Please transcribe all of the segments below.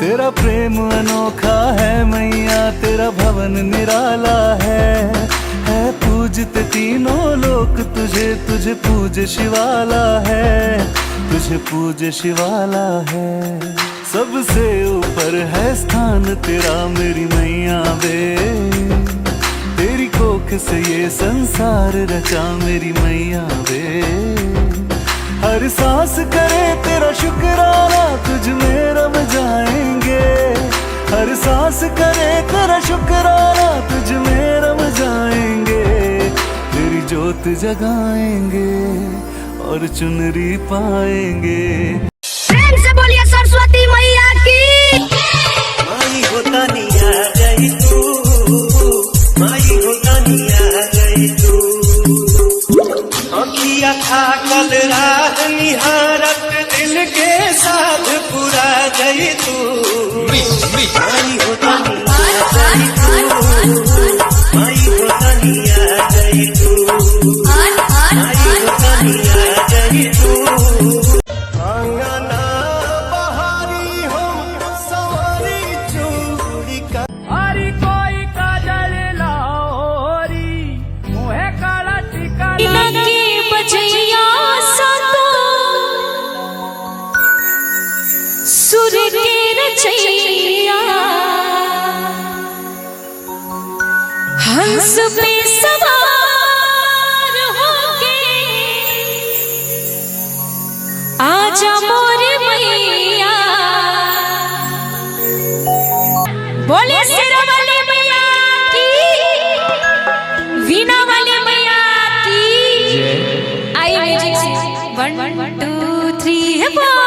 तेरा प्रेम अनोखा है मैया, तेरा भवन निराला है पूजते तीनों लोक तुझे, तुझे पूज शिवाला है, तुझे पूज शिवाला है। सबसे ऊपर है स्थान तेरा मेरी मैया वे, तेरी कोख से ये संसार रचा मेरी मैया वे। हर सांस करे तेरा शुक्राना, तुझ में रम जाएंगे। हर सांस करे तेरा शुक्राना, तुझ में रम जाएंगे। तेरी जोत जगाएंगे और चुनरी पाएंगे। प्रेम से बोलिए सरस्वती मैया की। माई होता नहीं आ गई तू, माई होता नहीं आ गई तू। अखिया था कल रात निहारत, दिल के साथ पूरा गई तू। माई होता नहीं आ गई तू, माई होता नहीं आ गई तू, माई होता नहीं आ गई तू। आंगना बहारी हम सवारी चूड़ी का। हरी कोई काजल लाओरी, मुहे काला टीका नकी बजैया सातो, सुर के रचैया। हंस पे सवार होके आजा मोर मैया। बोले सिरा वाले मैया की, वीणा वाले मैया की। आई म्यूजिक से 1 2 3 4।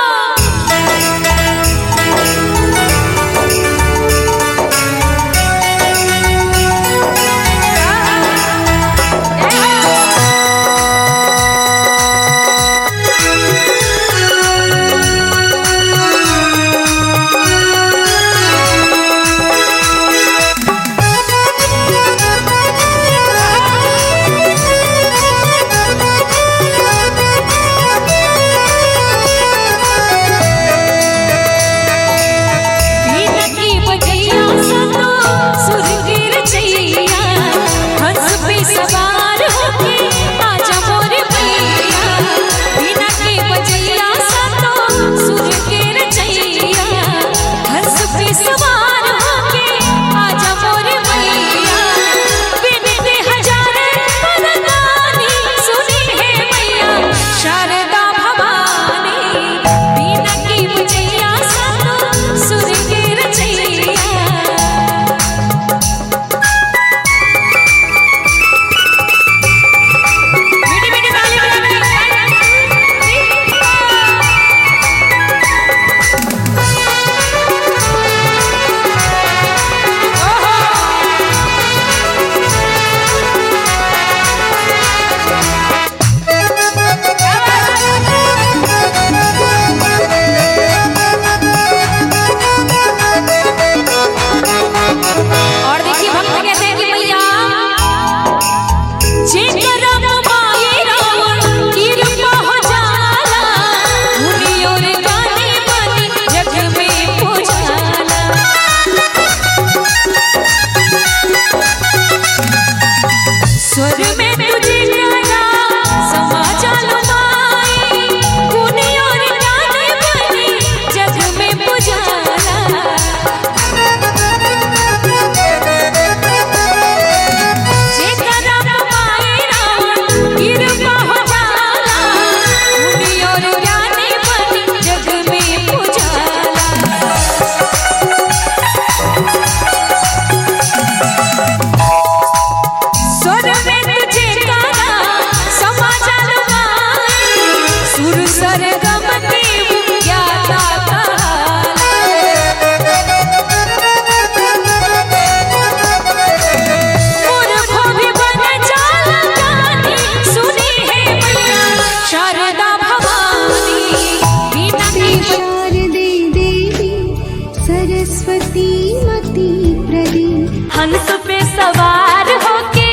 हंस पे सवार होके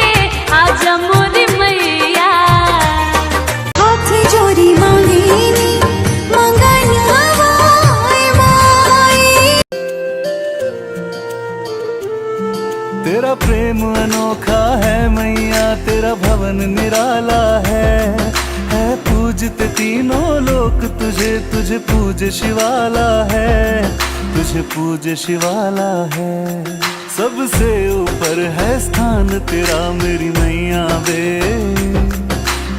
आजा मोर मैया। हाथ जोड़ी मांगे मंगनवा माई। भवन निराला है पूजते तीनों लोक तुझे, तुझे पूज शिवाला है, तुझे पूज शिवाला है। सबसे ऊपर है स्थान तेरा मेरी मैया बे,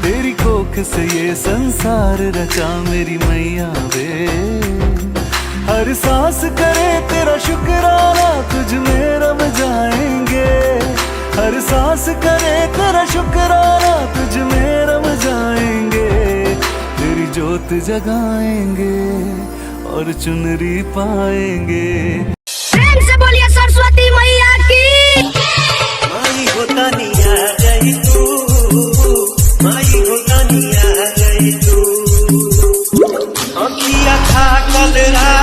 तेरी कोख से ये संसार रचा मेरी मैया बे। हर सांस करे तेरा शुक्राना तुझ में रम जाएंगे, हर सांस करे तेरा शुक्राना तुझ में रम जाएंगे। तेरी जोत जगाएंगे और चुनरी पाएंगे। प्रेम से बोलिए सरस्वती मैया की। माई होता नहीं आ गई तू, माई होता नहीं आ गई तू। अखिया था कल रात